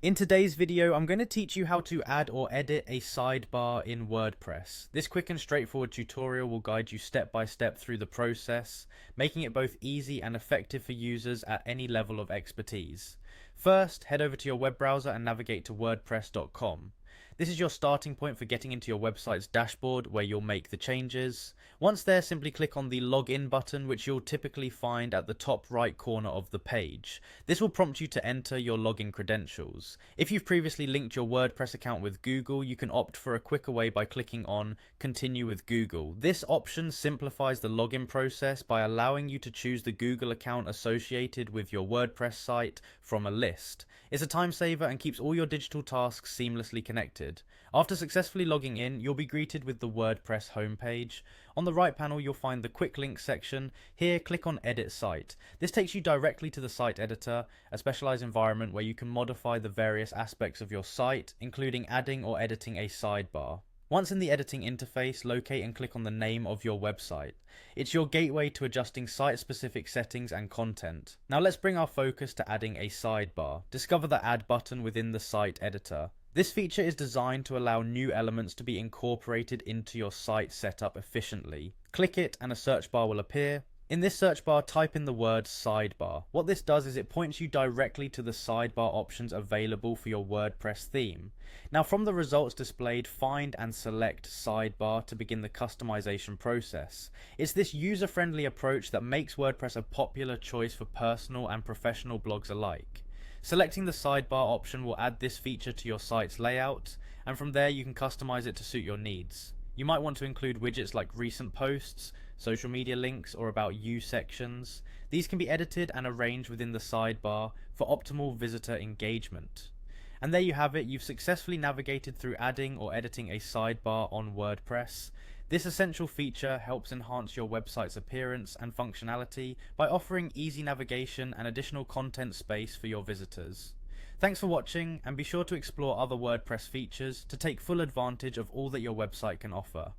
In today's video, I'm going to teach you how to add or edit a sidebar in WordPress. This quick and straightforward tutorial will guide you step by step through the process, making it both easy and effective for users at any level of expertise. First, head over to your web browser and navigate to wordpress.com. This is your starting point for getting into your website's dashboard where you'll make the changes. Once there, simply click on the login button, which you'll typically find at the top right corner of the page. This will prompt you to enter your login credentials. If you've previously linked your WordPress account with Google, you can opt for a quicker way by clicking on Continue with Google. This option simplifies the login process by allowing you to choose the Google account associated with your WordPress site from a list. It's a time saver and keeps all your digital tasks seamlessly connected. After successfully logging in, you'll be greeted with the WordPress homepage. On the right panel, you'll find the quick links section. Here, click on Edit Site. This takes you directly to the site editor, a specialized environment where you can modify the various aspects of your site, including adding or editing a sidebar. Once in the editing interface, locate and click on the name of your website. It's your gateway to adjusting site-specific settings and content. Now let's bring our focus to adding a sidebar. Discover the Add button within the site editor. This feature is designed to allow new elements to be incorporated into your site setup efficiently. Click it and a search bar will appear. In this search bar, type in the word sidebar. What this does is it points you directly to the sidebar options available for your WordPress theme. Now from the results displayed, find and select sidebar to begin the customization process. It's this user-friendly approach that makes WordPress a popular choice for personal and professional blogs alike. Selecting the sidebar option will add this feature to your site's layout, and from there you can customize it to suit your needs. You might want to include widgets like recent posts, social media links, or about you sections. These can be edited and arranged within the sidebar for optimal visitor engagement. And there you have it, you've successfully navigated through adding or editing a sidebar on WordPress. This essential feature helps enhance your website's appearance and functionality by offering easy navigation and additional content space for your visitors. Thanks for watching, and be sure to explore other WordPress features to take full advantage of all that your website can offer.